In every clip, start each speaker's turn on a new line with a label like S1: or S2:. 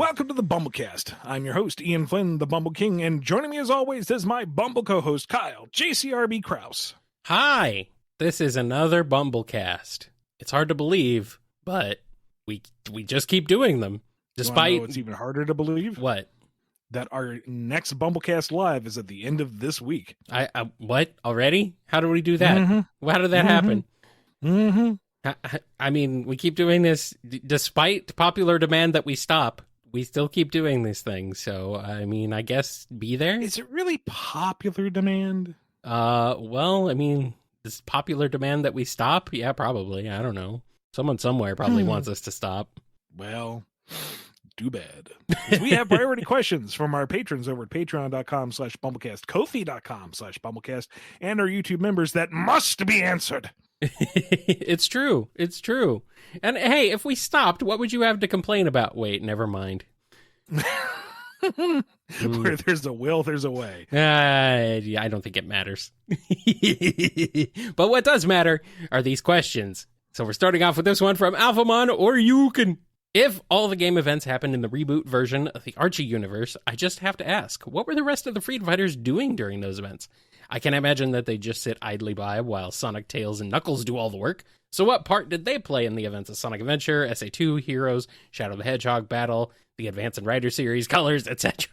S1: Welcome to the BumbleKast. I'm your host, Ian Flynn, the Bumble King, and joining me as always is my Bumble co-host, Kyle, JCRB Krause.
S2: Hi, this is another BumbleKast. It's hard to believe, but we just keep doing them. Despite
S1: It's even harder to believe
S2: what?
S1: That our next BumbleKast live is at the end of this week.
S2: What already? How do we do that?
S1: Mm-hmm.
S2: How did that happen?
S1: Mm-hmm.
S2: I mean, we keep doing this despite popular demand that we stop. We still keep doing these things. So, I mean, I guess be there.
S1: Is it really popular demand?
S2: Well, I mean, this popular demand that we stop? Yeah, probably. I don't know. Someone somewhere probably wants us to stop.
S1: Well, too bad. We have priority questions from our patrons over at patreon.com/BumbleKast, Ko-fi.com/BumbleKast, and our YouTube members that must be answered.
S2: It's true. It's true. And hey, if we stopped, what would you have to complain about? Wait, never mind.
S1: Where there's a will, there's a way.
S2: Yeah, I don't think it matters. But what does matter are these questions. So we're starting off with this one from Alphamon or Yukon. If all the game events happened in the reboot version of the Archie universe, I just have to ask, what were the rest of the Freedom Fighters doing during those events? I can imagine that they just sit idly by while Sonic, Tails, and Knuckles do all the work. So what part did they play in the events of Sonic Adventure, SA2, Heroes, Shadow the Hedgehog Battle, the Advance and Rider series, Colors, etc.?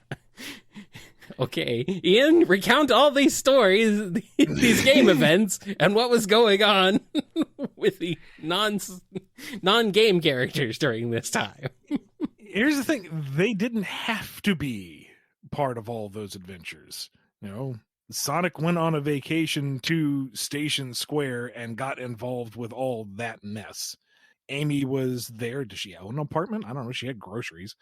S2: Okay, Ian, recount all these stories, these game events, and what was going on with the non-game characters during this time.
S1: Here's the thing. They didn't have to be part of all those adventures. You know, Sonic went on a vacation to Station Square and got involved with all that mess. Amy was there. Does she own an apartment? I don't know. She had groceries.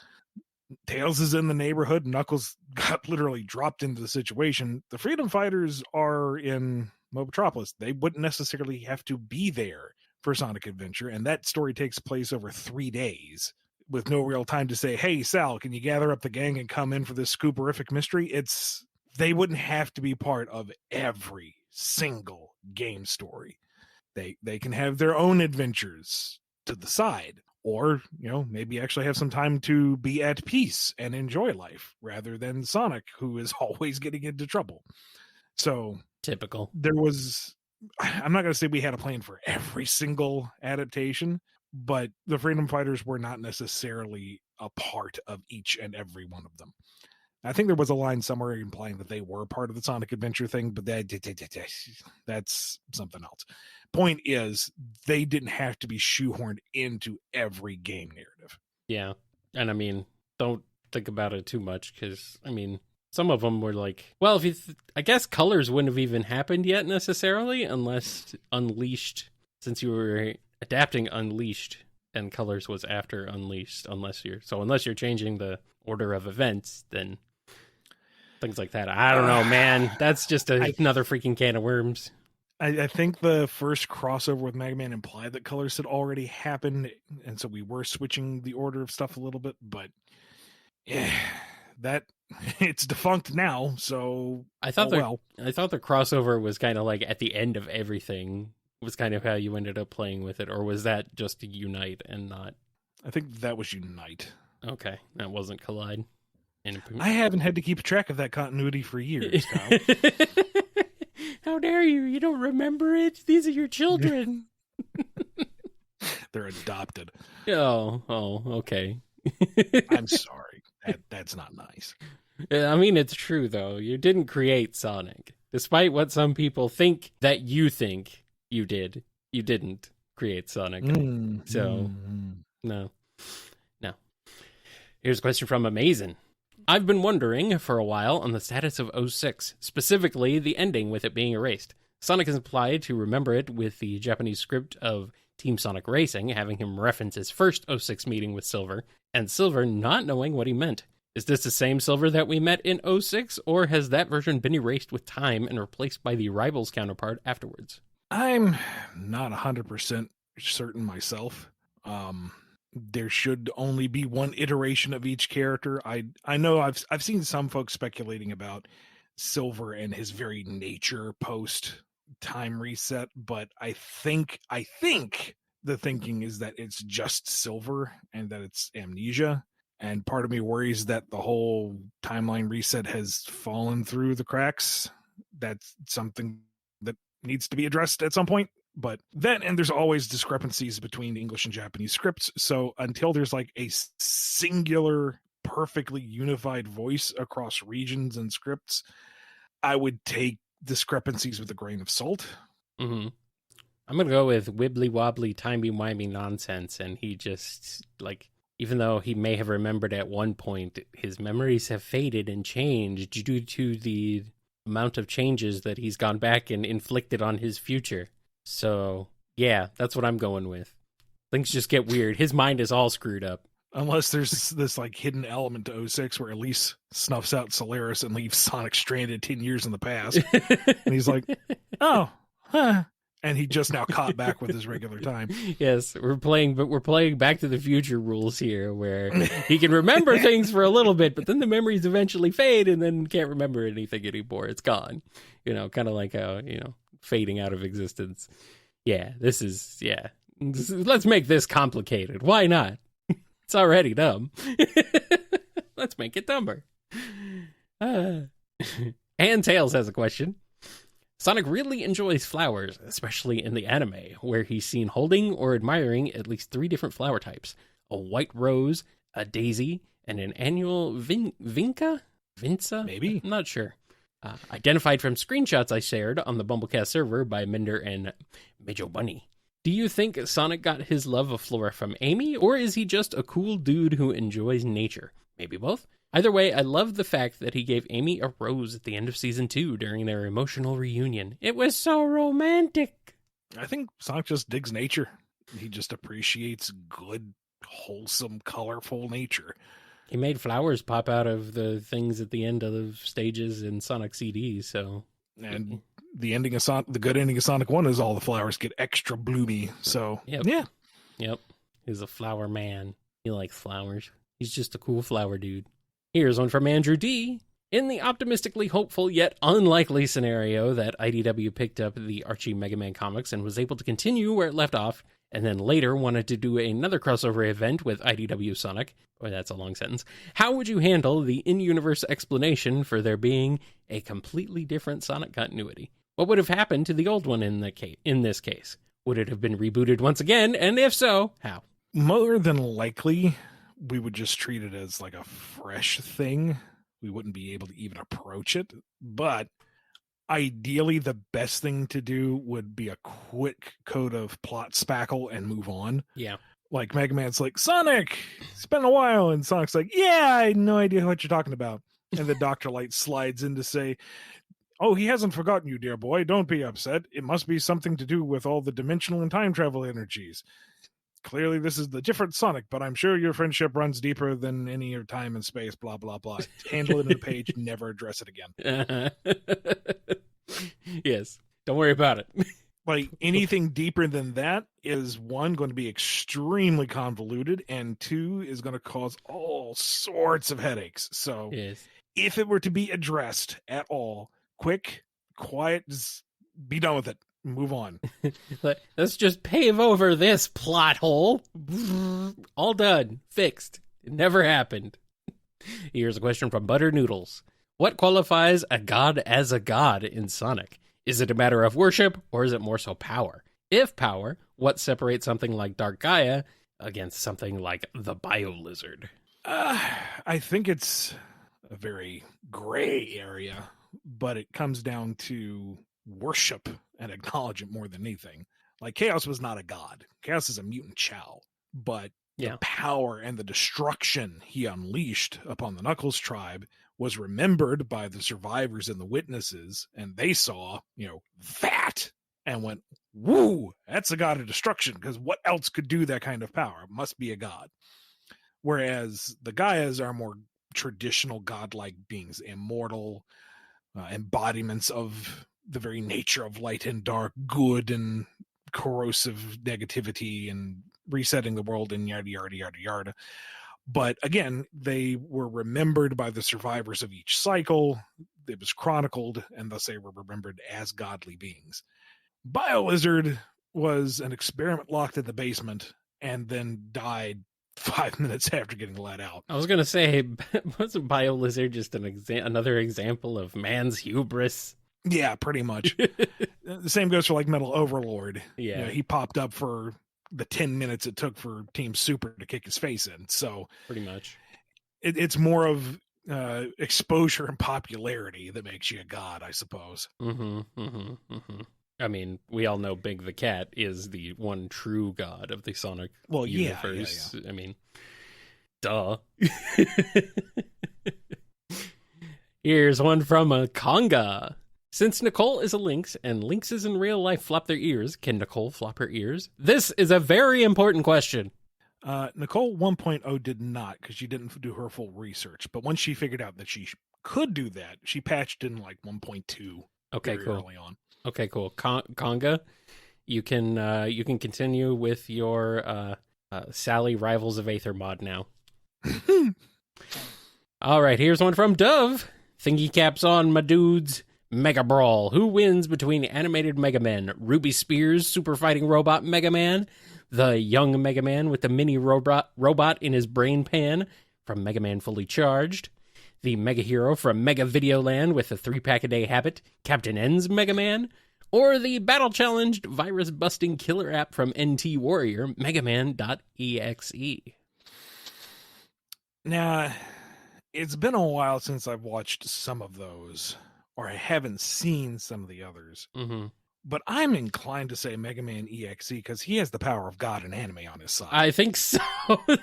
S1: Tails is in the neighborhood. Knuckles got literally dropped into the situation. The Freedom Fighters are in Mobotropolis. They wouldn't necessarily have to be there for Sonic Adventure, and that story takes place over 3 days with no real time to say, hey, Sal, can you gather up the gang and come in for this scooperific mystery? They wouldn't have to be part of every single game story. They can have their own adventures to the side. Or, you know, maybe actually have some time to be at peace and enjoy life rather than Sonic, who is always getting into trouble. So
S2: typical.
S1: I'm not going to say we had a plan for every single adaptation, but the Freedom Fighters were not necessarily a part of each and every one of them. I think there was a line somewhere implying that they were part of the Sonic Adventure thing, but that's something else. Point is, they didn't have to be shoehorned into every game narrative.
S2: Yeah, and I mean, don't think about it too much, because, I mean, some of them were like, well, I guess Colors wouldn't have even happened yet necessarily, unless Unleashed, since you were adapting Unleashed, and Colors was after Unleashed, unless you're changing the order of events, then things like that. I don't know, man. That's just another freaking can of worms.
S1: I think the first crossover with Mega Man implied that Colors had already happened, and so we were switching the order of stuff a little bit, but yeah, that it's defunct now, so
S2: I thought the crossover was kind of like at the end of everything was kind of how you ended up playing with it, or was that just Unite and not?
S1: I think that was Unite.
S2: Okay, that wasn't Collide.
S1: I haven't had to keep track of that continuity for years, Kyle.
S2: How dare you? You don't remember it? These are your children.
S1: They're adopted.
S2: Oh, okay.
S1: I'm sorry. That's not nice.
S2: I mean, it's true, though. You didn't create Sonic. Despite what some people think that you think you did, you didn't create Sonic. So, no. Here's a question from Amazin'. I've been wondering for a while on the status of 06, specifically the ending with it being erased. Sonic is implied to remember it with the Japanese script of Team Sonic Racing, having him reference his first 06 meeting with Silver, and Silver not knowing what he meant. Is this the same Silver that we met in 06, or has that version been erased with time and replaced by the Rivals counterpart afterwards?
S1: I'm not 100% certain myself. There should only be one iteration of each character. I know I've seen some folks speculating about Silver and his very nature post time reset, but I think the thinking is that it's just Silver and that it's Amnesia. And part of me worries that the whole timeline reset has fallen through the cracks. That's something that needs to be addressed at some point. But then, and there's always discrepancies between the English and Japanese scripts. So until there's like a singular, perfectly unified voice across regions and scripts, I would take discrepancies with a grain of salt.
S2: Mm-hmm. I'm going to go with wibbly wobbly, timey-wimey nonsense. And he just, like, even though he may have remembered at one point, his memories have faded and changed due to the amount of changes that he's gone back and inflicted on his future. So, yeah, that's what I'm going with. Things just get weird. His mind is all screwed up.
S1: Unless there's this like hidden element to 06 where Elise snuffs out Solaris and leaves Sonic stranded 10 years in the past. And he's like, oh, huh. And he just now caught back with his regular time.
S2: Yes, we're playing Back to the Future rules here, where he can remember things for a little bit, but then the memories eventually fade and then can't remember anything anymore. It's gone. Kind of like how, fading out of existence. Yeah, let's make this complicated. Why not? It's already dumb. Let's make it dumber. And Tails has a question. Sonic really enjoys flowers, especially in the anime, where he's seen holding or admiring at least 3 different flower types. A white rose, a daisy, and an annual vinca? Vinca?
S1: Maybe.
S2: I'm not sure. Identified from screenshots I shared on the BumbleKast server by Minder and Majo Bunny. Do you think Sonic got his love of flora from Amy, or is he just a cool dude who enjoys nature? Maybe both. Either way, I love the fact that he gave Amy a rose at the end of Season 2 during their emotional reunion. It was so romantic.
S1: I think Sonic just digs nature. He just appreciates good, wholesome, colorful nature.
S2: He made flowers pop out of the things at the end of the stages in Sonic CDs, so...
S1: And the ending of the good ending of Sonic 1 is all the flowers get extra bloomy, so...
S2: Yep.
S1: Yeah.
S2: Yep. He's a flower man. He likes flowers. He's just a cool flower dude. Here's one from Andrew D. In the optimistically hopeful yet unlikely scenario that IDW picked up the Archie Mega Man comics and was able to continue where it left off, and then later wanted to do another crossover event with IDW Sonic, boy, that's a long sentence, how would you handle the in-universe explanation for there being a completely different Sonic continuity? What would have happened to the old one in this case? Would it have been rebooted once again, and if so, how?
S1: More than likely, we would just treat it as like a fresh thing. We wouldn't be able to even approach it. But ideally, the best thing to do would be a quick coat of plot spackle and move on.
S2: Yeah.
S1: Like Mega Man's like, Sonic, it's been a while. And Sonic's like, yeah, I had no idea what you're talking about. And then Dr. Light slides in to say, oh, he hasn't forgotten you, dear boy. Don't be upset. It must be something to do with all the dimensional and time travel energies. Clearly, this is the different Sonic, but I'm sure your friendship runs deeper than any of time and space, blah, blah, blah. Handle it in the page, never address it again.
S2: Yes, don't worry about it.
S1: Like, anything deeper than that is, 1, going to be extremely convoluted, and 2, is going to cause all sorts of headaches. So,
S2: yes.
S1: If it were to be addressed at all, quick, quiet, just be done with it. Move on.
S2: Let's just pave over this plot hole. All done. Fixed. It never happened. Here's a question from Butter Noodles. What qualifies a god as a god in Sonic? Is it a matter of worship, or is it more so power? If power, what separates something like Dark Gaia against something like the Bio-Lizard?
S1: I think it's a very gray area, but it comes down to worship and acknowledge it more than anything. Like, Chaos was not a god. Chaos is a mutant Chow, but the power and the destruction he unleashed upon the Knuckles tribe was remembered by the survivors and the witnesses, and they saw, that and went, woo, that's a god of destruction, because what else could do that kind of power? It must be a god. Whereas the Gaias are more traditional godlike beings, immortal embodiments of the very nature of light and dark, good and corrosive negativity, and resetting the world, and yada, yada, yada, yada. But again, they were remembered by the survivors of each cycle. It was chronicled, and thus they were remembered as godly beings. Bio-Lizard was an experiment locked in the basement and then died 5 minutes after getting let out.
S2: I was gonna say, wasn't BioLizard just another example of man's hubris?
S1: Yeah, pretty much. The same goes for like Metal Overlord.
S2: Yeah.
S1: You know, he popped up for the 10 minutes it took for Team Super to kick his face in. So
S2: Pretty much.
S1: it's more of exposure and popularity that makes you a god, I suppose.
S2: I mean, we all know Big the Cat is the one true god of the Sonic universe. Yeah. I mean, duh. Here's one from a Conga. Since Nicole is a lynx and lynxes in real life flop their ears, can Nicole flop her ears? This is a very important question.
S1: Nicole 1.0 did not, because she didn't do her full research. But once she figured out that she could do that, she patched in like 1.2.
S2: Okay, cool.
S1: Early on. Okay,
S2: cool. Conga, you can continue with your Sally Rivals of Aether mod now. All right, here's one from Dove. Thingy caps on, my dudes. Mega Brawl. Who wins between animated Mega Men? Ruby Spears, super fighting robot Mega Man, the young Mega Man with the mini robot in his brain pan from Mega Man Fully Charged, the Mega Hero from Mega Videoland with a 3-pack-a-day habit, Captain N's Mega Man, or the battle-challenged virus-busting killer app from NT Warrior, megaman.exe.
S1: Now, it's been a while since I've watched some of those, or I haven't seen some of the others. But I'm inclined to say Mega Man EXE because he has the power of God and anime on his side.
S2: I think so.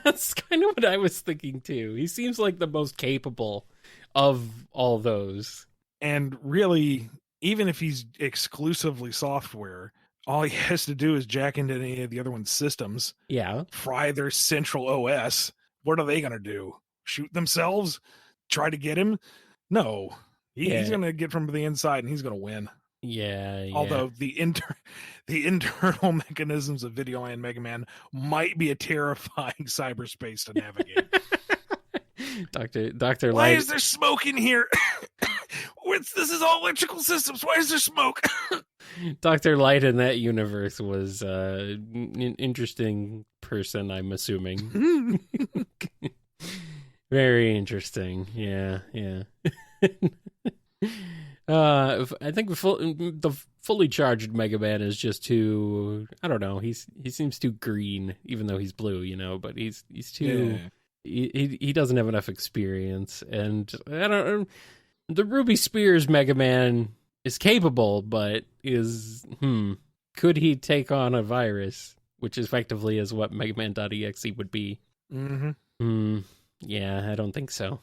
S2: That's kind of what I was thinking too. He seems like the most capable of all those.
S1: And really, even if he's exclusively software, all he has to do is jack into any of the other one's systems.
S2: Yeah.
S1: Fry their central OS. What are they going to do? Shoot themselves? Try to get him? No. He's going to get from the inside and he's going to win.
S2: Yeah.
S1: Although the internal mechanisms of Video and Mega Man might be a terrifying cyberspace to navigate.
S2: Dr.
S1: Why
S2: Light.
S1: is there smoke in here? This is all electrical systems. Why is there smoke?
S2: Dr. Light in that universe was an interesting person, I'm assuming. Very interesting. Yeah. I think the fully charged Mega Man is just too, I don't know, he seems too green, even though he's blue, but he's too, he doesn't have enough experience, and I don't know, the Ruby Spears Mega Man is capable, but could he take on a virus, which effectively is what megaman.exe would be? Yeah, I don't think so.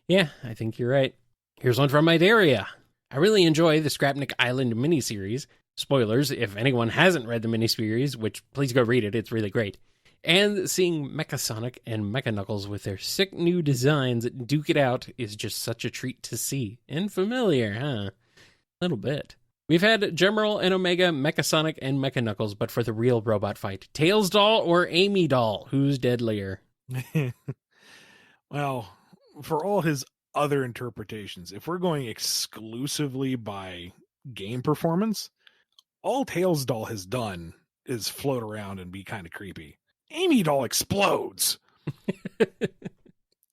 S2: Yeah, I think you're right. Here's one from Ideria. I really enjoy the Scrapnik Island miniseries. Spoilers, if anyone hasn't read the miniseries, which please go read it, it's really great. And seeing Mecha Sonic and Mecha Knuckles with their sick new designs duke it out is just such a treat to see. And familiar, huh? A little bit. We've had General and Omega, Mecha Sonic, and Mecha Knuckles, but for the real robot fight, Tails Doll or Amy Doll? Who's deadlier?
S1: Well, for all his other interpretations, if we're going exclusively by game performance, all Tails Doll has done is float around and be kind of creepy. Amy Doll explodes.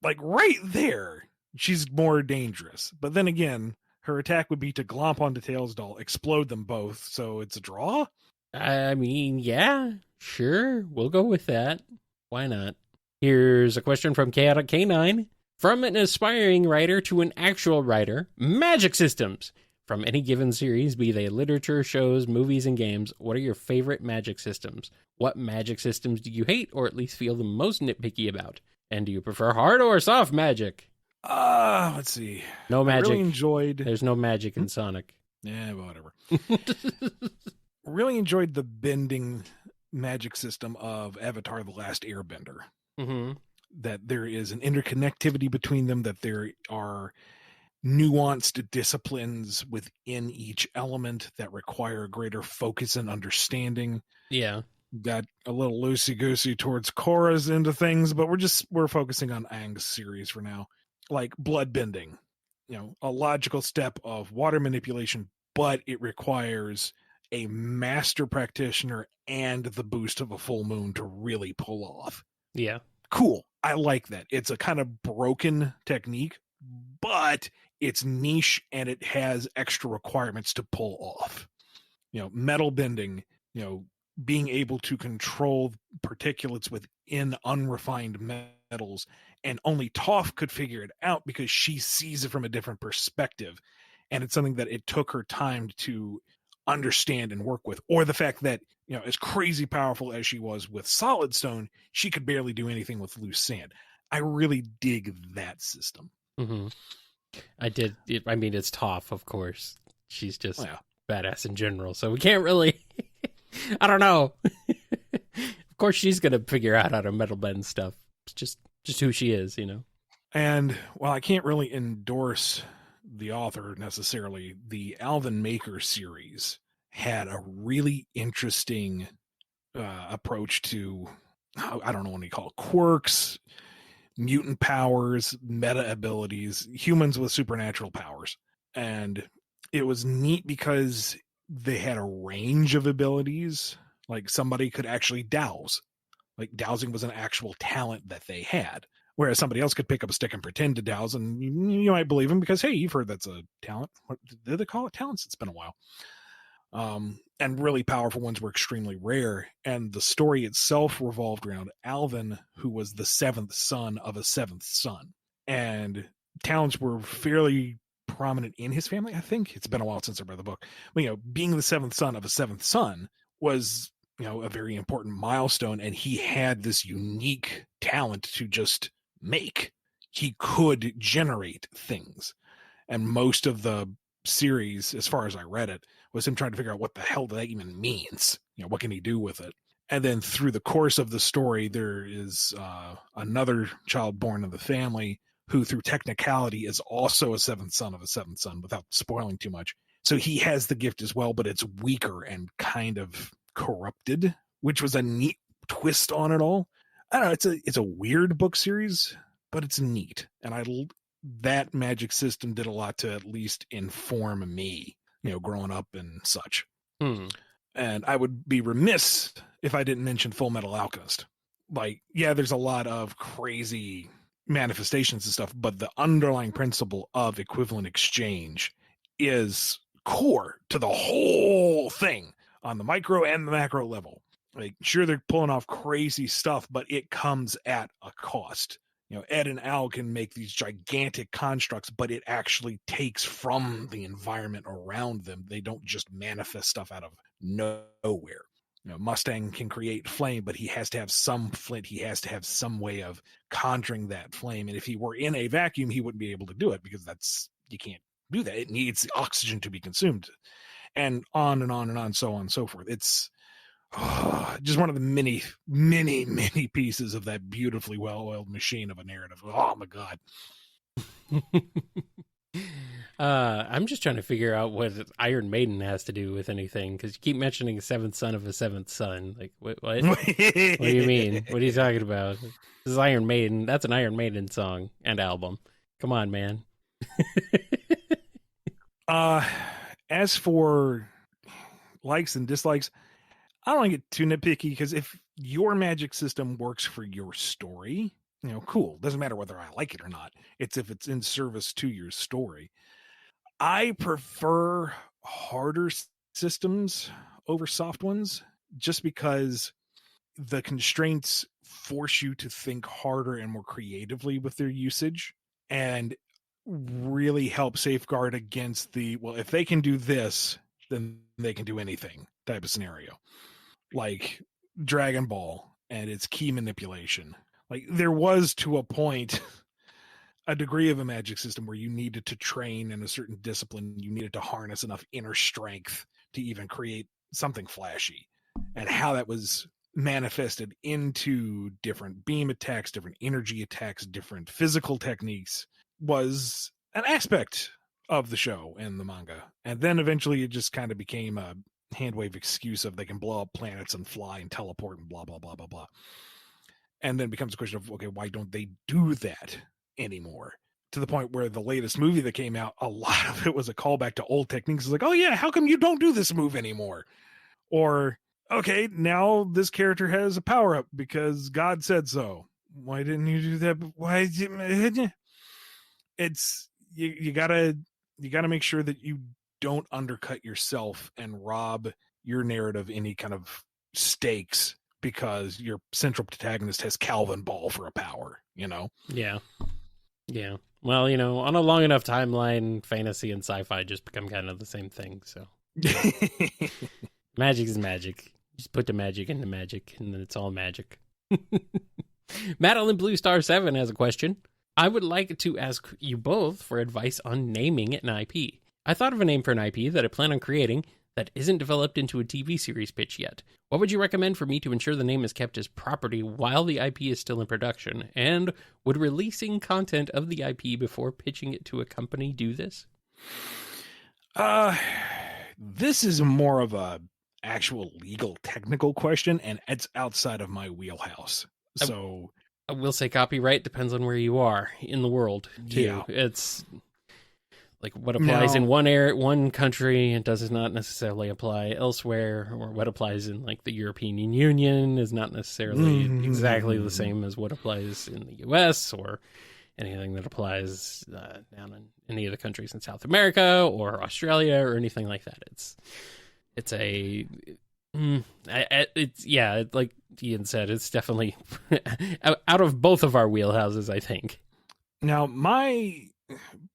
S1: Like right there, she's more dangerous. But then again, her attack would be to glomp onto Tails Doll, explode them both, so it's a draw?
S2: I mean, yeah, sure, we'll go with that. Why not? Here's a question from Chaotic K9. From an aspiring writer to an actual writer, magic systems. From any given series, be they literature, shows, movies, and games, what are your favorite magic systems? What magic systems do you hate, or at least feel the most nitpicky about? And do you prefer hard or soft magic?
S1: Let's see.
S2: No magic.
S1: I really enjoyed...
S2: There's no magic in Sonic.
S1: Yeah, whatever. Really enjoyed the bending magic system of Avatar: The Last Airbender. That there is an interconnectivity between them, that there are nuanced disciplines within each element that require greater focus and understanding.
S2: Yeah.
S1: Got a little loosey-goosey towards Korra's into things, but we're focusing on Aang's series for now. Like blood bending, a logical step of water manipulation, but it requires a master practitioner and the boost of a full moon to really pull off.
S2: Yeah.
S1: Cool. I like that. It's a kind of broken technique, but it's niche and it has extra requirements to pull off. Metal bending, being able to control particulates within unrefined metals. And only Toph could figure it out because she sees it from a different perspective. And it's something that it took her time to understand and work with. Or the fact that, as crazy powerful as she was with solid stone, she could barely do anything with loose sand. I really dig that system.
S2: Mm-hmm. I mean, it's Toph, of course. She's just badass in general, so we can't really... I don't know. Of course she's going to figure out how to metal bend stuff. It's just who she is,
S1: And while I can't really endorse the author necessarily, the Alvin Maker series had a really interesting approach to, I don't know what you call it, quirks, mutant powers, meta abilities, humans with supernatural powers. And it was neat because they had a range of abilities. Like somebody could actually dowse. Like dowsing was an actual talent that they had. Whereas somebody else could pick up a stick and pretend to dowse, and you might believe him because, hey, you've heard that's a talent. What did they call it? Talents? It's been a while. And really powerful ones were extremely rare. And the story itself revolved around Alvin, who was the seventh son of a seventh son. And talents were fairly prominent in his family, I think. It's been a while since I read the book. But, being the seventh son of a seventh son was, a very important milestone. And he had this unique talent to just make. He could generate things. And most of the series, as far as I read it, was him trying to figure out what the hell that even means. What can he do with it? And then through the course of the story, there is another child born in the family who, through technicality, is also a seventh son of a seventh son, without spoiling too much. So he has the gift as well, but it's weaker and kind of corrupted, which was a neat twist on it all. I don't know. It's a weird book series, but it's neat. And that magic system did a lot to at least inform me, growing up and such. And I would be remiss if I didn't mention Full Metal Alchemist. Like, yeah, there's a lot of crazy manifestations and stuff, but the underlying principle of equivalent exchange is core to the whole thing on the micro and the macro level. Like, sure, they're pulling off crazy stuff, but it comes at a cost. Ed and Al can make these gigantic constructs, but it actually takes from the environment around them. They don't just manifest stuff out of nowhere. Mustang can create flame, but he has to have some flint. He has to have some way of conjuring that flame. And if he were in a vacuum, he wouldn't be able to do it because you can't do that. It needs the oxygen to be consumed, and on and on and on, so on and so forth. It's just one of the many, many, many pieces of that beautifully well-oiled machine of a narrative. Oh my God.
S2: I'm just trying to figure out what Iron Maiden has to do with anything, because you keep mentioning seventh son of a seventh son. Like, what? What do you mean? What are you talking about? This is Iron Maiden. That's an Iron Maiden song and album. Come on, man.
S1: As for likes and dislikes, I don't get too nitpicky, because if your magic system works for your story, cool. Doesn't matter whether I like it or not. It's if it's in service to your story. I prefer harder systems over soft ones, just because the constraints force you to think harder and more creatively with their usage, and really help safeguard against if they can do this, then they can do anything type of scenario. Like Dragon Ball and its key manipulation. Like, there was, to a point, a degree of a magic system where you needed to train in a certain discipline. You needed to harness enough inner strength to even create something flashy. And how that was manifested into different beam attacks, different energy attacks, different physical techniques was an aspect of the show and the manga. And then eventually it just kind of became a handwave excuse of they can blow up planets and fly and teleport and blah, blah, blah, blah, blah. And then it becomes a question of, okay, why don't they do that anymore? To the point where the latest movie that came out, a lot of it was a callback to old techniques. It's like, oh yeah, how come you don't do this move anymore? Or okay, now this character has a power up because God said so. Why didn't you do that? Why did you? It's you gotta make sure that you don't undercut yourself and rob your narrative any kind of stakes because your central protagonist has Calvin Ball for a power, you know?
S2: Yeah. Yeah. Well, you know, on a long enough timeline, fantasy and sci-fi just become kind of the same thing. So magic is magic. Just put the magic into magic, and then it's all magic. Madeline Blue Star 7 has a question. I would like to ask you both for advice on naming an IP. I thought of a name for an IP that I plan on creating that isn't developed into a TV series pitch yet. What would you recommend for me to ensure the name is kept as property while the IP is still in production? And would releasing content of the IP before pitching it to a company do this?
S1: This is more of a actual legal technical question, and it's outside of my wheelhouse. So
S2: I will say copyright depends on where you are in the world, too.
S1: Yeah.
S2: It's like what applies in one country and does not necessarily apply elsewhere, or what applies in like the European Union is not necessarily exactly the same as what applies in the US, or anything that applies down in any of the countries in South America or Australia or anything like that. It's like Ian said, it's definitely out of both of our wheelhouses, I think.
S1: Now, my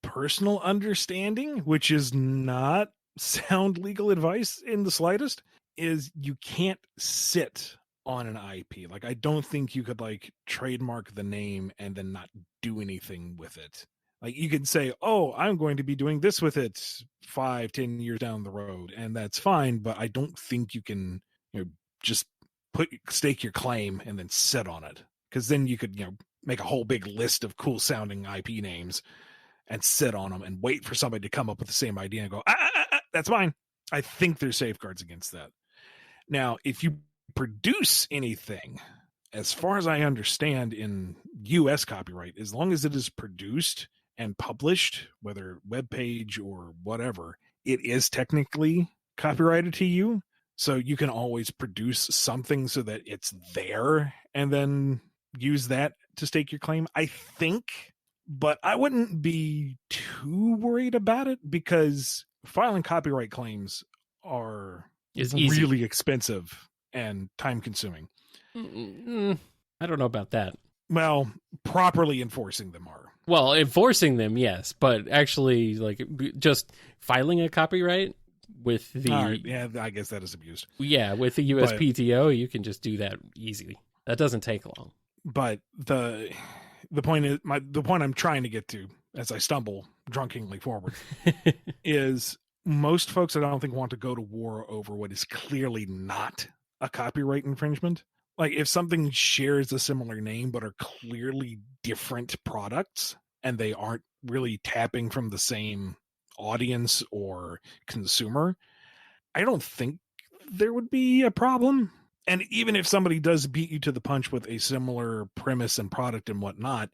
S1: personal understanding, which is not sound legal advice in the slightest, is you can't sit on an IP. Like, I don't think you could like trademark the name and then not do anything with it. Like, you could say, oh, I'm going to be doing this with it 5-10 years down the road, and that's fine, but I don't think you can, just stake your claim and then sit on it, because then you could, make a whole big list of cool sounding IP names and sit on them and wait for somebody to come up with the same idea and go, that's mine. I think there's safeguards against that. Now, if you produce anything, as far as I understand in US copyright, as long as it is produced and published, whether web page or whatever, it is technically copyrighted to you. So you can always produce something so that it's there and then use that to stake your claim, I think. But I wouldn't be too worried about it, because filing copyright claims is really expensive and time consuming.
S2: I don't know about that.
S1: Well, properly enforcing them are.
S2: Well, enforcing them, yes, but actually, like, just filing a copyright with the...
S1: yeah, I guess that is abused.
S2: Yeah, with the USPTO, you can just do that easily. That doesn't take long.
S1: But the point is, the point I'm trying to get to, as I stumble drunkenly forward, is most folks I don't think want to go to war over what is clearly not a copyright infringement. Like, if something shares a similar name but are clearly different products and they aren't really tapping from the same audience or consumer, I don't think there would be a problem. And even if somebody does beat you to the punch with a similar premise and product and whatnot,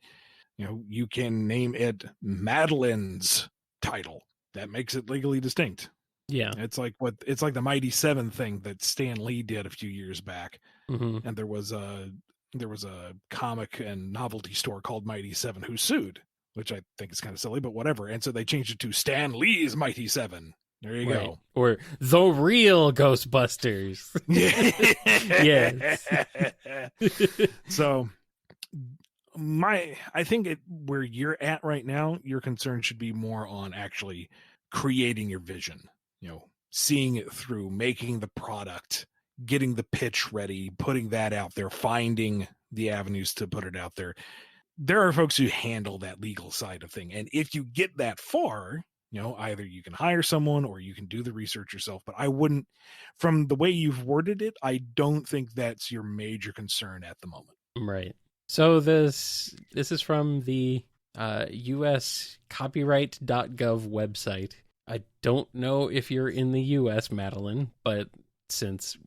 S1: you can name it Madeline's title. That makes it legally distinct.
S2: Yeah.
S1: It's like the Mighty Seven thing that Stan Lee did a few years back.
S2: Mm-hmm.
S1: And there was a comic and novelty store called Mighty Seven who sued, which I think is kind of silly, but whatever. And so they changed it to Stan Lee's Mighty Seven. There you go.
S2: Or the real Ghostbusters. Yes.
S1: So I think where you're at right now, your concern should be more on actually creating your vision, seeing it through, making the product, getting the pitch ready, putting that out there, finding the avenues to put it out there. There are folks who handle that legal side of thing. And if you get that far, either you can hire someone or you can do the research yourself. But I wouldn't, from the way you've worded it, I don't think that's your major concern at the moment.
S2: Right. So this is from the US copyright.gov website. I don't know if you're in the US, Madeline, but since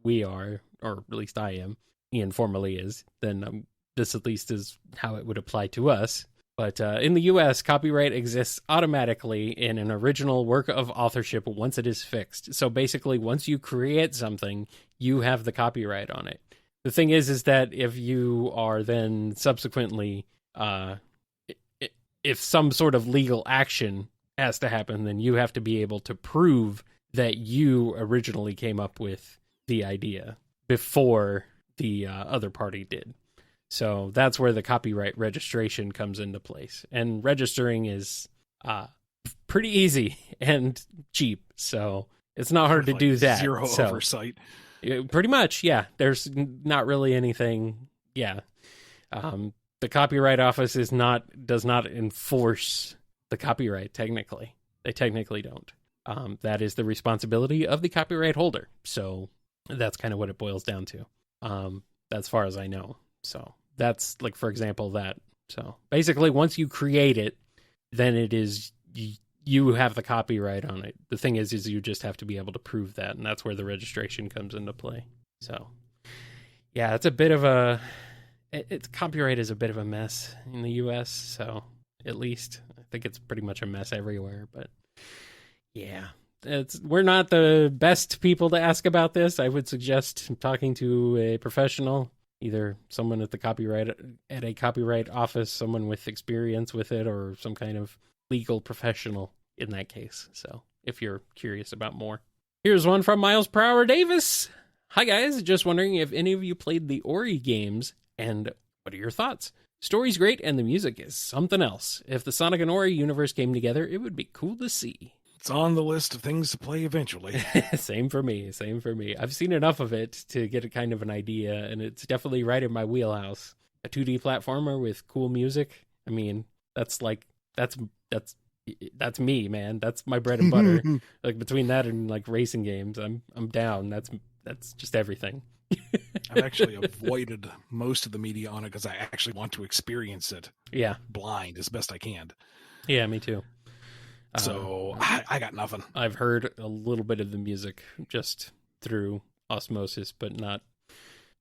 S2: we are, or at least I am, Ian formerly is, then this at least is how it would apply to us. But in the U.S., copyright exists automatically in an original work of authorship once it is fixed. So basically, once you create something, you have the copyright on it. The thing is that if you are then subsequently, if some sort of legal action has to happen, then you have to be able to prove that you originally came up with the idea before the other party did. So that's where the copyright registration comes into place. And registering is pretty easy and cheap. So it's not hard to do that.
S1: Zero oversight.
S2: Pretty much, yeah. There's not really anything. Yeah. The Copyright Office does not enforce the copyright, technically. They technically don't. That is the responsibility of the copyright holder. So that's kind of what it boils down to. As far as I know. So that's, like, for example, that. So basically, once you create it, then it is you have the copyright on it. The thing is you just have to be able to prove that, and that's where the registration comes into play. So yeah, it's a bit of a copyright is a bit of a mess in the U.S. So at least I think it's pretty much a mess everywhere. But yeah, we're not the best people to ask about this. I would suggest talking to a professional, either someone at a copyright office, someone with experience with it, or some kind of legal professional in that case. So if you're curious about more. Here's one from Miles Per Hour Davis. Hi guys, just wondering if any of you played the Ori games, and what are your thoughts? Story's great and the music is something else. If the Sonic and Ori universe came together, it would be cool to see.
S1: It's on the list of things to play eventually.
S2: Same for me. I've seen enough of it to get a kind of an idea, and it's definitely right in my wheelhouse. A 2D platformer with cool music. I mean, that's me, man. That's my bread and butter. Like, between that and like racing games, I'm down. That's just everything.
S1: I've actually avoided most of the media on it because I actually want to experience it.
S2: Yeah,
S1: blind as best I can.
S2: Yeah, me too.
S1: So I got nothing.
S2: I've heard a little bit of the music just through osmosis, but not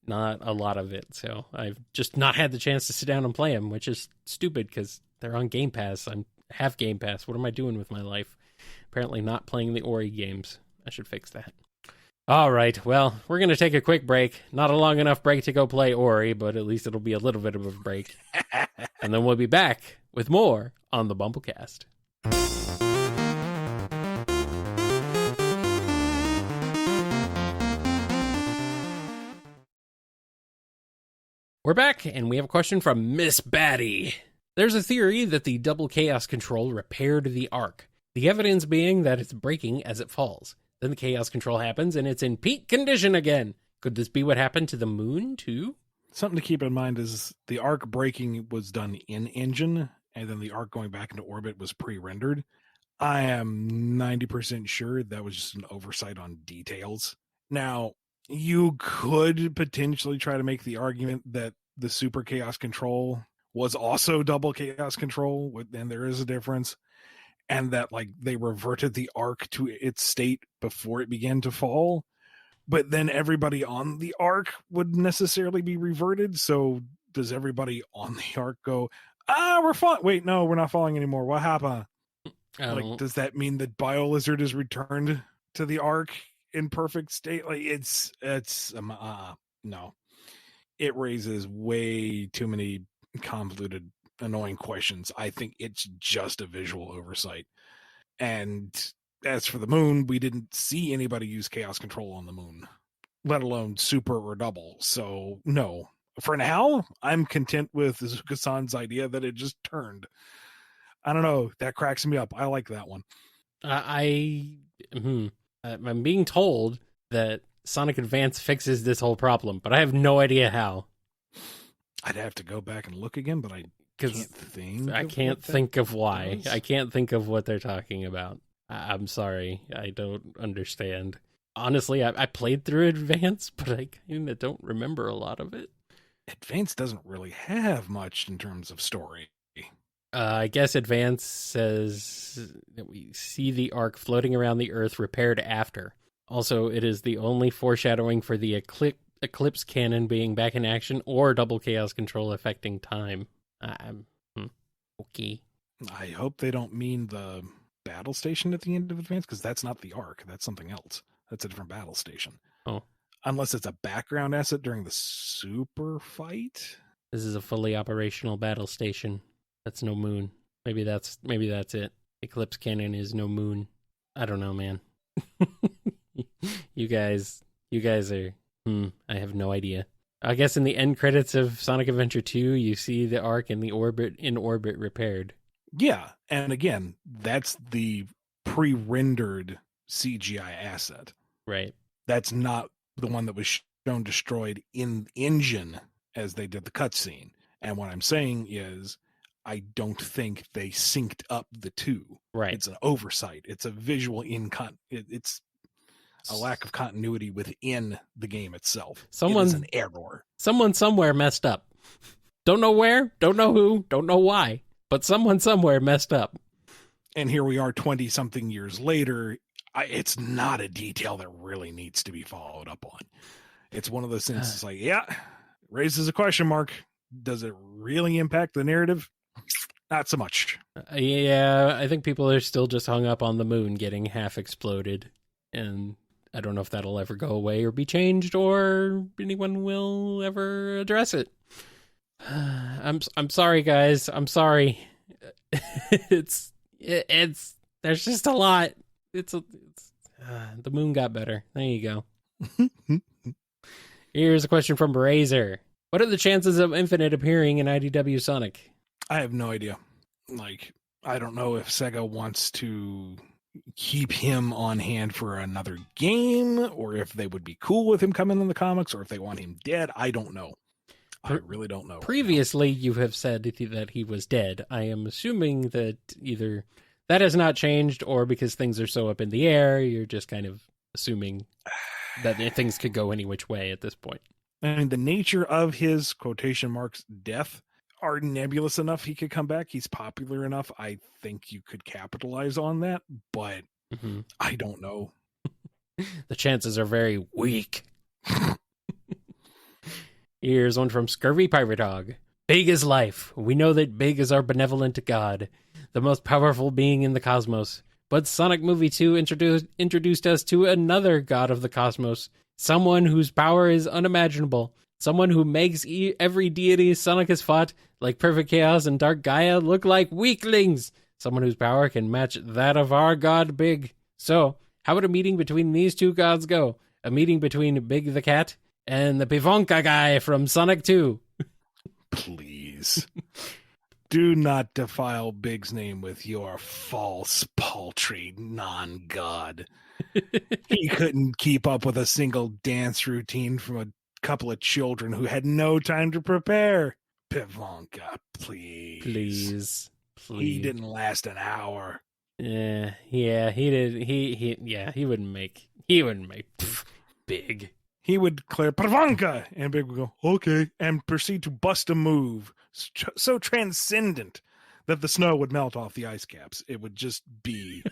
S2: a lot of it. So I've just not had the chance to sit down and play them, which is stupid because they're on Game Pass. I have Game Pass. What am I doing with my life? Apparently not playing the Ori games. I should fix that. All right, well, we're going to take a quick break. Not a long enough break to go play Ori, but at least it'll be a little bit of a break. And then we'll be back with more on the BumbleKast. We're back, and we have a question from Miss Batty. There's a theory that the double chaos control repaired the Ark, the evidence being that it's breaking as it falls. Then the chaos control happens, and it's in peak condition again. Could this be what happened to the moon, too?
S1: Something to keep in mind is the Ark breaking was done in engine, and then the Ark going back into orbit was pre-rendered. I am 90% sure that was just an oversight on details. Now, you could potentially try to make the argument that the super chaos control was also double chaos control, and there is a difference, and that, like, they reverted the Ark to its state before it began to fall, but then everybody on the Ark would necessarily be reverted. So does everybody on the Ark go, we're falling? Wait, no, we're not falling anymore. What happened? Like, does that mean that BioLizard is returned to the Ark in perfect state? Like, it's no. It raises way too many convoluted, annoying questions. I think it's just a visual oversight. And as for the moon, we didn't see anybody use chaos control on the moon, let alone super or double. So no, for now, I'm content with Zuka-san's idea that it just turned. I don't know. That cracks me up. I like that one.
S2: I'm being told that Sonic Advance fixes this whole problem, but I have no idea how.
S1: I'd have to go back and look again, but I can't
S2: think of why. I can't think of what they're talking about. I'm sorry. I don't understand. Honestly, I played through Advance, but I kind of don't remember a lot of it.
S1: Advance doesn't really have much in terms of story.
S2: I guess Advance says that we see the Ark floating around the Earth repaired after. Also, it is the only foreshadowing for the Eclipse cannon being back in action or double chaos control affecting time. Okay. Arky.
S1: I hope they don't mean the battle station at the end of Advance, because that's not the Ark. That's something else. That's a different battle station.
S2: Oh.
S1: Unless it's a background asset during the super fight.
S2: This is a fully operational battle station. That's no moon. Maybe that's it. Eclipse Cannon is no moon. I don't know, man. You guys are I have no idea. I guess in the end credits of Sonic Adventure 2, you see the Ark in orbit repaired.
S1: Yeah, and again, that's the pre-rendered CGI asset.
S2: Right.
S1: That's not the one that was shown destroyed in engine as they did the cutscene. And what I'm saying is, I don't think they synced up the two.
S2: Right.
S1: It's an oversight. It's a visual it's a lack of continuity within the game itself. It is an error.
S2: Someone somewhere messed up. Don't know where, don't know who, don't know why, but someone somewhere messed up.
S1: And here we are 20-something years later. It's not a detail that really needs to be followed up on. It's one of those things, it's like, yeah, raises a question mark. Does it really impact the narrative? Not so much.
S2: Yeah, I think people are still just hung up on the moon getting half exploded. And I don't know if that'll ever go away or be changed, or anyone will ever address it. I'm sorry, guys. I'm sorry. It's there's just a lot. The moon got better. There you go. Here's a question from Razor. What are the chances of Infinite appearing in IDW Sonic?
S1: I have no idea. I don't know if Sega wants to keep him on hand for another game, or if they would be cool with him coming in the comics, or if they want him dead. I don't know. I really don't know.
S2: Previously, you have said that he was dead. I am assuming that either that has not changed, or because things are so up in the air, you're just kind of assuming that things could go any which way at this point.
S1: I mean, the nature of his quotation marks death are nebulous enough he could come back. He's popular enough. I think you could capitalize on that, but I don't know.
S2: The chances are very weak. Here's one from Scurvy Pirate Dog. Big is life. We know that Big is our benevolent god, the most powerful being in the cosmos. But Sonic Movie 2 introduced us to another god of the cosmos, someone whose power is unimaginable, someone who makes every deity Sonic has fought, like Perfect Chaos and Dark Gaia, look like weaklings, someone whose power can match that of our god Big. So, how would a meeting between these two gods go? A meeting between Big the Cat and the Pivonka guy from Sonic 2.
S1: Please. Do not defile Big's name with your false, paltry non-god. He couldn't keep up with a single dance routine from a couple of children who had no time to prepare. Pivonka, please.
S2: Please.
S1: He didn't last an hour.
S2: Yeah, he did. He wouldn't make Big.
S1: He would declare Pivonka, and Big would go, okay, and proceed to bust a move so transcendent that the snow would melt off the ice caps. It would just be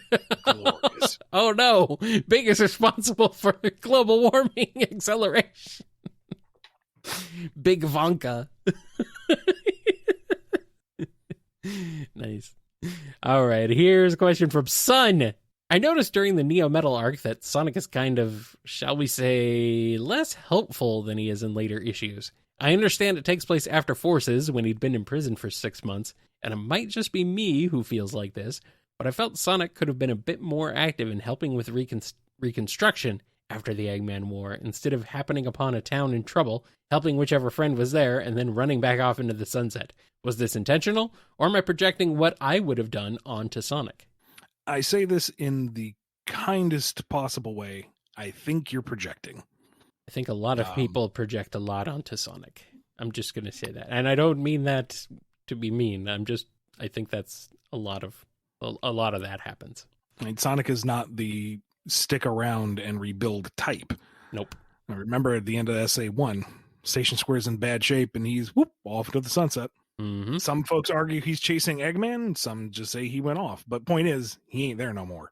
S1: glorious.
S2: Oh no, Big is responsible for global warming acceleration. Big Vonka. Nice. All right, here's a question from Sun. I noticed during the Neo Metal arc that Sonic is kind of, shall we say, less helpful than he is in later issues. I understand it takes place after Forces, when he'd been in prison for 6 months, and it might just be me who feels like this, but I felt Sonic could have been a bit more active in helping with reconstruction after the Eggman War, instead of happening upon a town in trouble, helping whichever friend was there, and then running back off into the sunset. Was this intentional, or am I projecting what I would have done onto Sonic?
S1: I say this in the kindest possible way. I think you're projecting.
S2: I think a lot of people project a lot onto Sonic. I'm just going to say that. And I don't mean that to be mean. I think that's a lot of that happens.
S1: I mean, Sonic is not the stick around and rebuild type.
S2: Nope.
S1: I remember at the end of SA1, Station Square's in bad shape and he's off into the sunset.
S2: Mm-hmm.
S1: Some folks argue he's chasing Eggman. Some just say he went off. But point is, he ain't there no more.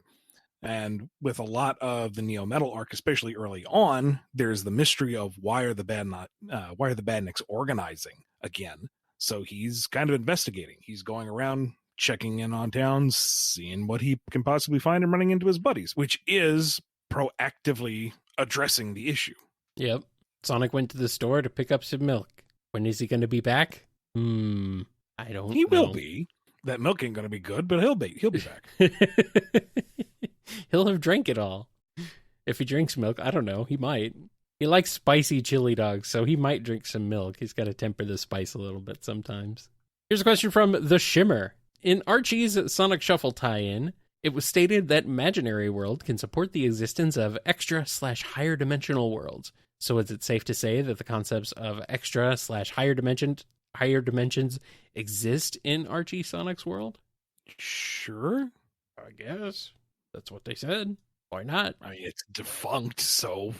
S1: And with a lot of the Neo Metal arc, especially early on, there's the mystery of why are the Badniks organizing again. So he's kind of investigating. He's going around checking in on town, seeing what he can possibly find and running into his buddies, which is proactively addressing the issue.
S2: Yep. Sonic went to the store to pick up some milk. When is he going to be back? I don't know.
S1: He will be. That milk ain't going to be good, but he'll be back.
S2: He'll have drank it all. If he drinks milk, I don't know. He might. He likes spicy chili dogs, so he might drink some milk. He's got to temper the spice a little bit sometimes. Here's a question from The Shimmer. In Archie's Sonic Shuffle tie-in, it was stated that Imaginary World can support the existence of extra/higher dimensional worlds. So is it safe to say that the concepts of extra/higher dimensions exist in Archie Sonic's world?
S1: Sure.
S2: I guess. That's what they said. Why not?
S1: I mean, it's defunct, so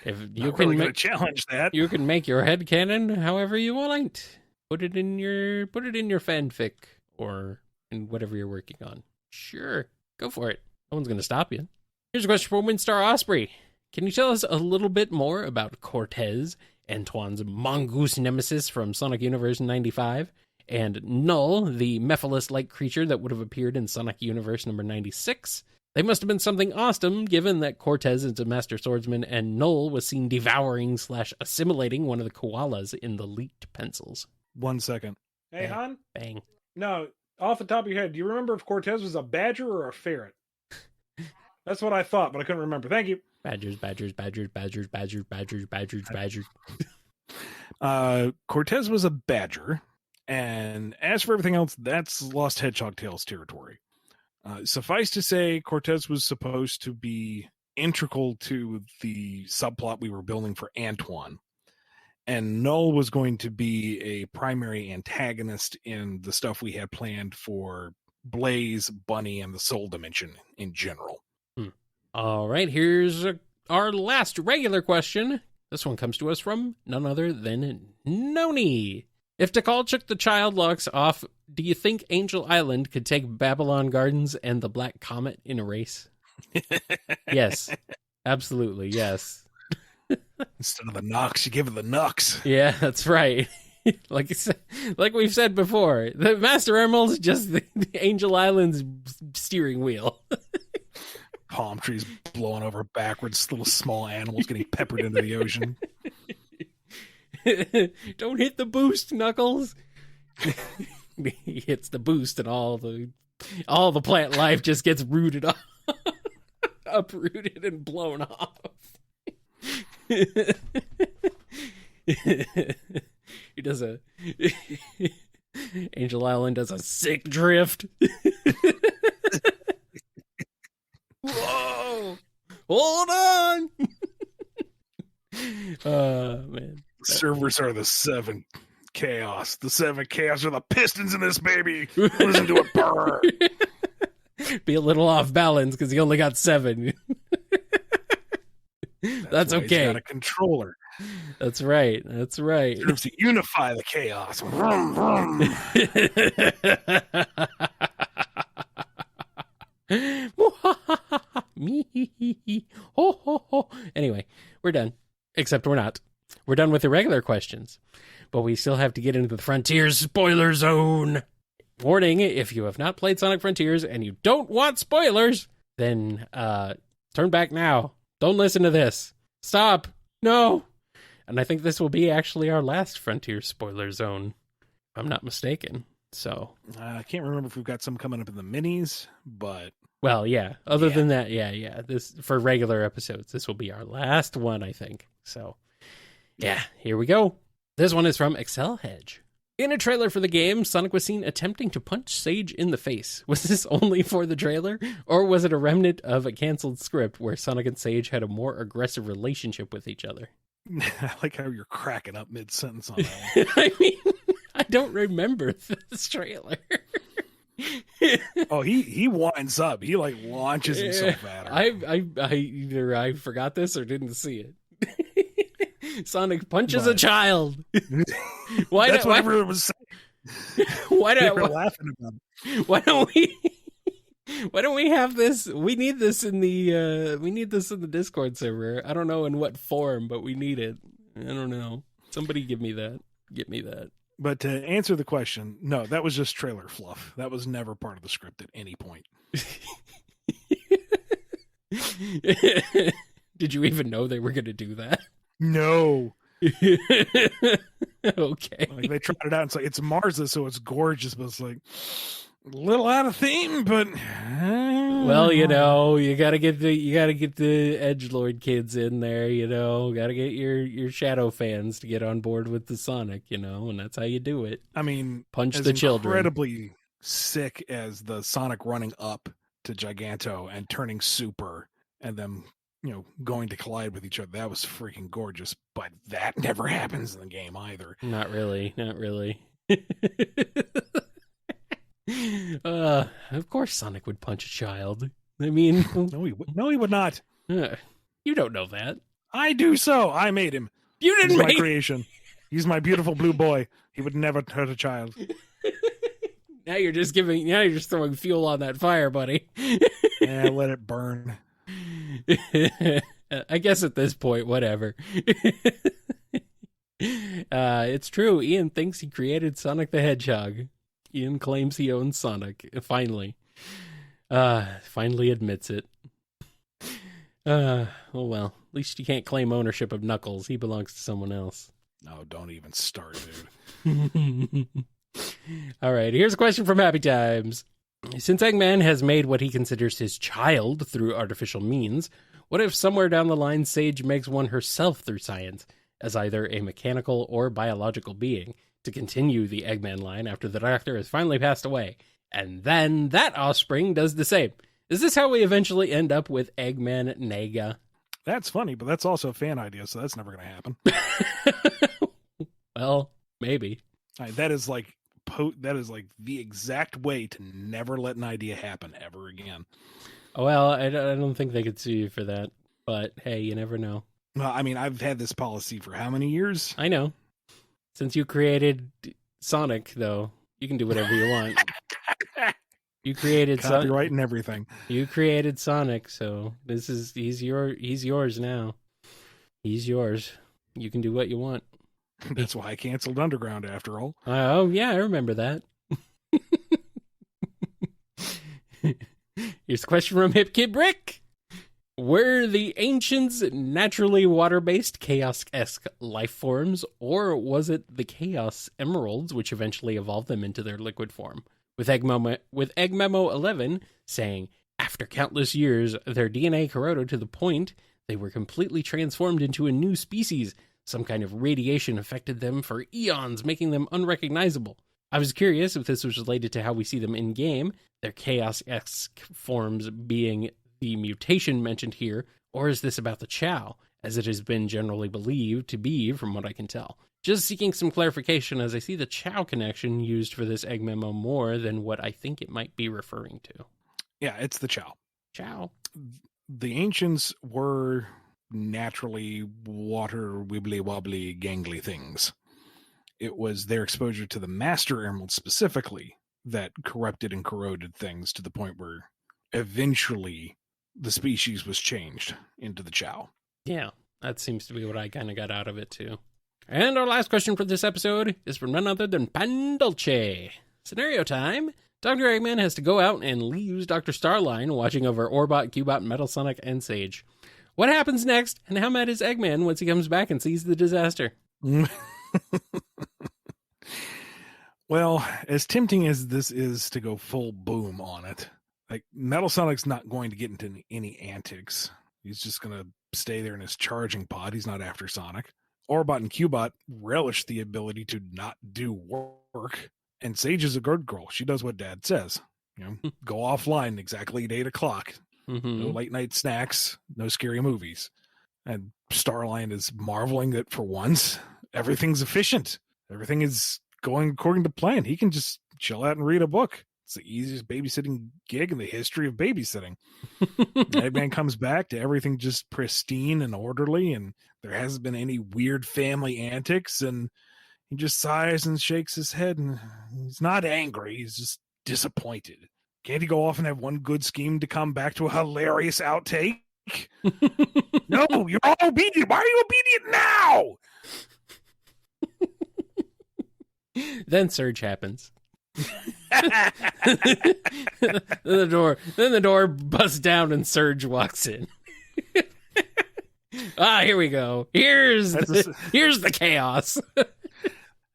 S2: If
S1: you
S2: you
S1: can
S2: can
S1: really challenge that.
S2: you can make your headcanon however you want. Put it in your fanfic or in whatever you're working on. Sure. Go for it. No one's gonna stop you. Here's a question from Windstar Osprey. Can you tell us a little bit more about Cortez, Antoine's mongoose nemesis from Sonic Universe 95, and Null, the Mephiles-like creature that would have appeared in Sonic Universe number 96? They must have been something awesome, given that Cortez is a master swordsman and Null was seen devouring/assimilating one of the koalas in the leaked pencils.
S1: 1 second. Hey,
S2: Bang.
S1: hon?
S2: Bang.
S1: No, off the top of your head, do you remember if Cortez was a badger or a ferret? That's what I thought, but I couldn't remember. Thank you.
S2: Badgers.
S1: Cortez was a badger, and as for everything else, that's Lost Hedgehog Tales territory. Suffice to say, Cortez was supposed to be integral to the subplot we were building for Antoine, and Null was going to be a primary antagonist in the stuff we had planned for Blaze, Bunny, and the Soul Dimension in general.
S2: All right, here's our last regular question. This one comes to us from none other than Noni. If Tikal took the child locks off, do you think Angel Island could take Babylon Gardens and the Black Comet in a race? Yes, absolutely, yes.
S1: Instead of the knocks, you give it the knucks.
S2: Yeah, that's right. Like we've said before, the Master Emerald's just the Angel Island's steering wheel.
S1: Palm trees blowing over backwards, little small animals getting peppered into the ocean.
S2: Don't hit the boost, Knuckles. He hits the boost and all the plant life just gets rooted off. Uprooted and blown off. He does Angel Island does a sick drift. Whoa! Hold on! Man.
S1: Servers are the 7 chaos. The 7 chaos are the pistons in this baby. Listen to it purr.
S2: Be a little off balance because he only got 7. That's okay.
S1: He's got a controller.
S2: That's right. That's right.
S1: It serves to unify the chaos. Vroom, vroom.
S2: Anyway, we're done. Except we're not. We're done with the regular questions. But we still have to get into the Frontiers spoiler zone. Warning, if you have not played Sonic Frontiers and you don't want spoilers, then turn back now. Don't listen to this. Stop. No. And I think this will be actually our last Frontier spoiler zone, if I'm not mistaken. So
S1: I can't remember if we've got some coming up in the minis, but
S2: well, yeah. Other than that, yeah. This for regular episodes, this will be our last one, I think. So, yeah, here we go. This one is from Excel Hedge. In a trailer for the game, Sonic was seen attempting to punch Sage in the face. Was this only for the trailer, or was it a remnant of a canceled script where Sonic and Sage had a more aggressive relationship with each other?
S1: I like how you're cracking up mid-sentence on that one.
S2: I mean, I don't remember this trailer.
S1: Oh, he winds up. He like launches himself at her.
S2: I either I forgot this or didn't see it. Sonic punches a child.
S1: That's what everyone was saying. They were laughing about it.
S2: Why don't we have this? We need this in the Discord server. I don't know in what form, but we need it. I don't know. Somebody give me that. Get me that.
S1: But to answer the question, no, that was just trailer fluff. That was never part of the script at any point.
S2: Did you even know they were going to do that?
S1: No.
S2: Okay.
S1: Like they tried it out and it's Marza, so it's gorgeous, but it's like a little out of theme, but
S2: well, you gotta get the edgelord kids in there, gotta get your Shadow fans to get on board with the Sonic, and that's how you do it.
S1: I mean,
S2: punch the children.
S1: Incredibly sick as the Sonic running up to Giganto and turning super and them going to collide with each other. That was freaking gorgeous, but that never happens in the game either.
S2: Not really. Of course Sonic would punch a child. I mean,
S1: no, he would not.
S2: You don't know that.
S1: I do so. I made him.
S2: You didn't
S1: make my creation. He's my beautiful blue boy. He would never hurt a child.
S2: Now you're just throwing fuel on that fire, buddy.
S1: Yeah, let it burn.
S2: I guess at this point, whatever. It's true. Ian thinks he created Sonic the Hedgehog. Ian claims he owns Sonic. Finally admits it. Oh well. At least you can't claim ownership of Knuckles. He belongs to someone else.
S1: No, don't even start, dude.
S2: All right, here's a question from Happy Times. Since Eggman has made what he considers his child through artificial means, what if somewhere down the line Sage makes one herself through science, as either a mechanical or biological being, to continue the Eggman line after the doctor has finally passed away, and then that offspring does the same? Is this how we eventually end up with Eggman Nega?
S1: That's funny, but that's also a fan idea, so that's never going to happen.
S2: Well, maybe.
S1: That is like the exact way to never let an idea happen ever again.
S2: Well, I don't think they could sue you for that, but hey, you never know.
S1: Well, I mean, I've had this policy for how many years?
S2: I know. Since you created Sonic, though, you can do whatever you want. You created
S1: copyright and everything.
S2: You created Sonic, so he's yours now. He's yours. You can do what you want.
S1: That's why I canceled Underground after all.
S2: Oh yeah, I remember that. Here's a question from Hip Kid Brick. Were the ancients naturally water-based Chaos-esque life forms, or was it the Chaos Emeralds which eventually evolved them into their liquid form? With Egg Memo 11 saying, after countless years, their DNA corroded to the point they were completely transformed into a new species. Some kind of radiation affected them for eons, making them unrecognizable. I was curious if this was related to how we see them in-game, their Chaos-esque forms being the mutation mentioned here, or is this about the Chow, as it has been generally believed to be from what I can tell. Just seeking some clarification as I see the Chow connection used for this egg memo more than what I think it might be referring to.
S1: Yeah, it's the Chow.
S2: Chow.
S1: The ancients were naturally water wibbly wobbly gangly things. It was their exposure to the Master Emerald specifically that corrupted and corroded things to the point where eventually the species was changed into the Chow.
S2: Yeah, that seems to be what I kind of got out of it too. And our last question for this episode is from none other than Pandolce. Scenario time. Dr. Eggman has to go out and leaves Dr. Starline watching over Orbot, Cubot, Metal Sonic, and Sage. What happens next, and how mad is Eggman once he comes back and sees the disaster?
S1: Well, as tempting as this is to go full boom on it, like Metal Sonic's not going to get into any antics. He's just going to stay there in his charging pod. He's not after Sonic. Orbot and Cubot relish the ability to not do work. And Sage is a good girl. She does what Dad says. Go offline exactly at 8 o'clock.
S2: Mm-hmm.
S1: No late night snacks. No scary movies. And Starline is marveling that for once, everything's efficient. Everything is going according to plan. He can just chill out and read a book. It's the easiest babysitting gig in the history of babysitting. Eggman comes back to everything just pristine and orderly, and there hasn't been any weird family antics, and he just sighs and shakes his head, and he's not angry. He's just disappointed. Can't he go off and have one good scheme to come back to a hilarious outtake? No, you're all obedient. Why are you obedient now?
S2: Then Surge happens. then the door busts down and Surge walks in. Here we go. Here's the chaos.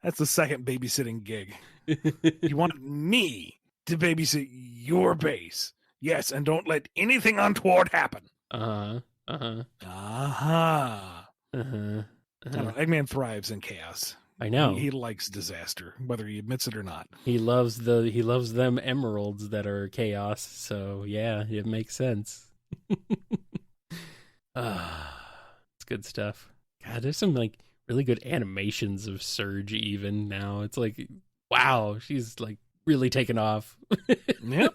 S1: That's the second babysitting gig. You want me to babysit your base. Yes, and don't let anything untoward happen. Eggman thrives in chaos.
S2: I know.
S1: He likes disaster, whether he admits it or not.
S2: He loves them emeralds that are chaos, so yeah, it makes sense. It's good stuff. God, there's some like really good animations of Surge even now. It's like, wow, she's like really taken off.
S1: Yep.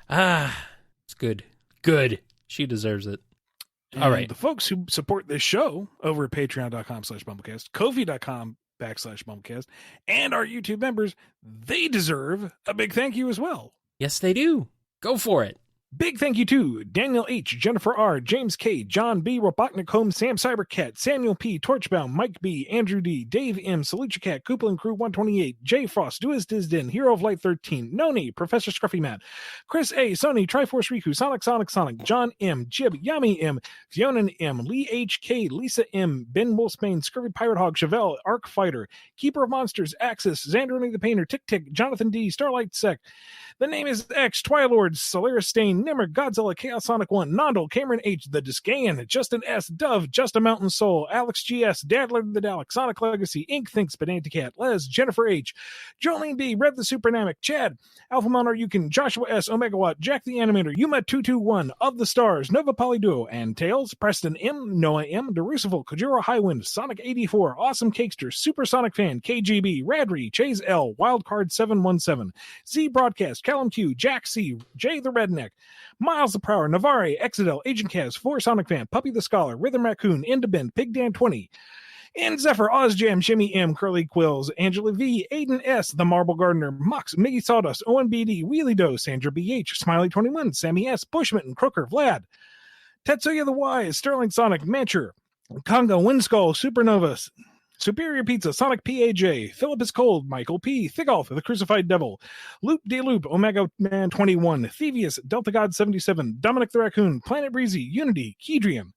S2: It's good. Good. She deserves it. All right.
S1: The folks who support this show over at patreon.com/BumbleKast, Ko-fi.com/BumbleKast, and our YouTube members, they deserve a big thank you as well.
S2: Yes, they do. Go for it.
S1: Big thank you to Daniel H., Jennifer R., James K., John B., Robotnik Holmes, Sam Cybercat, Samuel P., Torchbound, Mike B., Andrew D., Dave M., Salucha Cat, Koopalin Crew 128, Jay Frost, Duas Dizdin, Hero of Light 13, Noni, Professor Scruffy Matt, Chris A., Sony, Triforce Riku, Sonic, John M., Jib, Yami M., Fiona M., Lee H.K., Lisa M., Ben Wolfsbane, Scurvy Pirate Hog, Chevelle, Arc Fighter, Keeper of Monsters, Axis, Xandroni the Painter, Tick Tick, Jonathan D., Starlight Sec, The Name is X, Twilord, Solaris Stain, Nimmer, Godzilla, Chaos Sonic 1, Nondle, Cameron H., The Discan, Justin S., Dove, Just a Mountain Soul, Alex G.S., Dadler the Dalek, Sonic Legacy, Ink Thinks, Pedanticat, Les, Jennifer H., Jolene B., Red the Supernamic, Chad, Alpha Monar Yukon, Joshua S., Omega Watt, Jack the Animator, Yuma221, Of the Stars, Nova Polyduo, and Tails, Preston M., Noah M., Derucival, Kojiro Highwind, Sonic 84, Awesome Cakester, Supersonic Fan, KGB, Radri, Chase L., Wildcard 717, Z Broadcast, Callum Q, Jack C, Jay the Redneck, Miles the Prower, Navarre, Exidel, Agent Kaz, 4 Sonic Fan, Puppy the Scholar, Rhythm Raccoon, Indabend, Pig Dan 20, and Zephyr, Ozjam, Jimmy M, Curly Quills, Angela V, Aiden S, The Marble Gardener, Mox, Miggy Sawdust, ONBD, Wheelie Doe, Sandra BH, Smiley 21, Sammy S, Bushmitten, Crooker, Vlad, Tetsuya the Wise, Sterling Sonic, Mancher, Congo, Windskull, Supernova, Superior Pizza, Sonic PAJ, Philip is Cold, Michael P, Thigolf, The Crucified Devil, Loop De Loop, Omega Man 21, Thievius, Delta God 77, Dominic the Raccoon, Planet Breezy, Unity, Kedrium,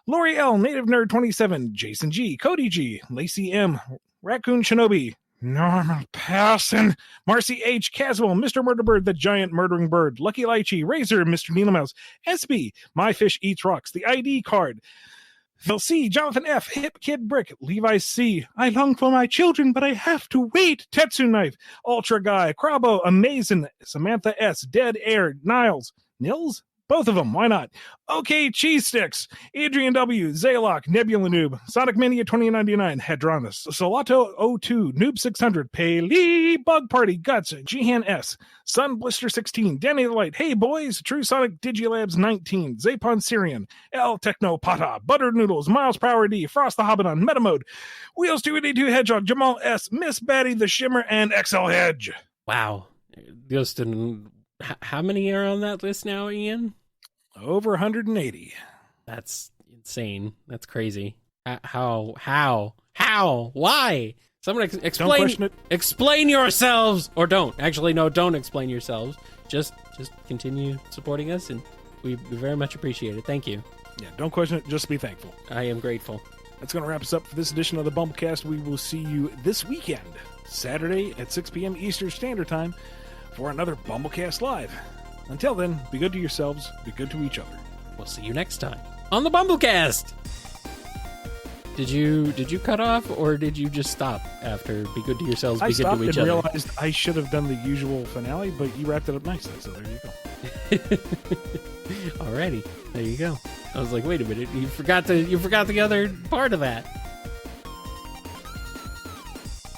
S1: Lori L, Native Nerd 27, Jason G, Cody G, Lacey M, Raccoon Shinobi, Normal Passon, Marcy H, Caswell, Mr. Murderbird, The Giant Murdering Bird, Lucky Lychee, Razor, Mr. Needle Mouse, SB, My Fish Eats Rocks, The ID Card, Phil C, Jonathan F, Hip Kid Brick, Levi C, I long for my children, but I have to wait, Tetsu Knife, Ultra Guy, Crabo, Amazing, Samantha S, Dead Air, Niles, Nils? Both of them, why not? Okay, Cheese Sticks, Adrian W, Zaylock, Nebula Noob, Sonic Mania 2099, Hadronis, Salato 02, Noob 600, Paley, Bug Party, Guts, Jihan S, Sun Blister 16, Danny the Light, Hey Boys, True Sonic Digilabs 19, Zapon Syrian, El Techno Pata, Buttered Noodles, Miles Power D, Frost the Hobbit on Metamode, Wheels 282 Hedgehog, Jamal S, Miss Batty the Shimmer, and XL Hedge.
S2: Wow. Justin, how many are on that list now, Ian?
S1: Over 180.
S2: That's insane. That's crazy. How? Why? Someone explain yourselves, or don't. Actually, no, don't explain yourselves. Just continue supporting us, and we very much appreciate it. Thank you.
S1: Yeah, don't question it. Just be thankful.
S2: I am grateful.
S1: That's going to wrap us up for this edition of the BumbleKast. We will see you this weekend, Saturday at 6 p.m. Eastern Standard Time, for another BumbleKast Live. Until then, be good to yourselves, be good to each other.
S2: We'll see you next time on the BumbleKast. Did you cut off, or did you just stop after be good to yourselves, be good to each other? I
S1: realized I should have done the usual finale, but you wrapped it up nicely, so there you go.
S2: Alrighty, there you go. I was like, wait a minute, you forgot the other part of that.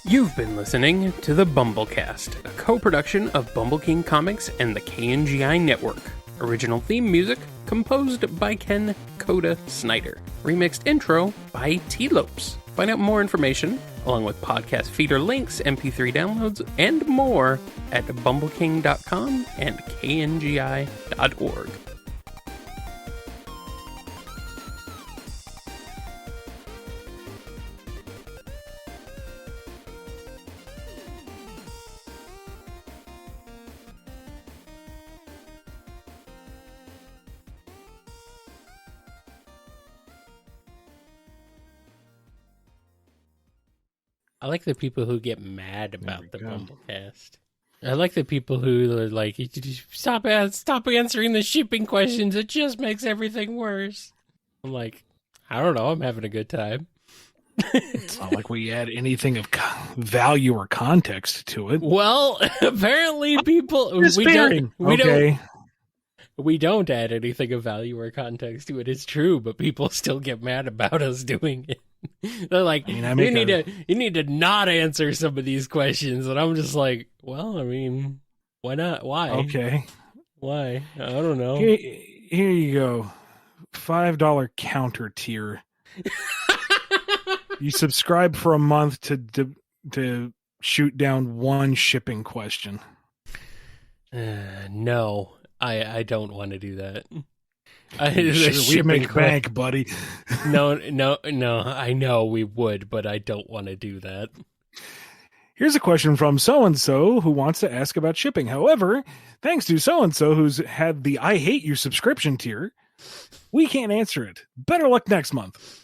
S2: You've been listening to the BumbleKast, a co-production of Bumble King Comics and the KNGI Network. Original theme music composed by Ken Coda Snyder. Remixed intro by T-Lopes. Find out more information, along with podcast feeder links, MP3 downloads, and more at bumbleking.com and kngi.org. I like the people who get mad about the
S1: go.
S2: BumbleKast. I like the people who are like, stop answering the shipping questions. It just makes everything worse. I'm like, I don't know. I'm having a good time.
S1: It's not like we add anything of value or context to it.
S2: Well, apparently people we don't add anything of value or context to it. It's true, but people still get mad about us doing it. They're like, you need to not answer some of these questions, and I'm just like, well, I mean, why not? Why?
S1: Okay.
S2: Why? I don't know.
S1: Here you go. $5 counter tier. You subscribe for a month to shoot down one shipping question.
S2: No, I don't want to do that.
S1: We make bank, buddy.
S2: No. I know we would, but I don't want to do that.
S1: Here's a question from so-and-so who wants to ask about shipping. However, thanks to so-and-so who's had the I Hate You subscription tier, we can't answer it. Better luck next month.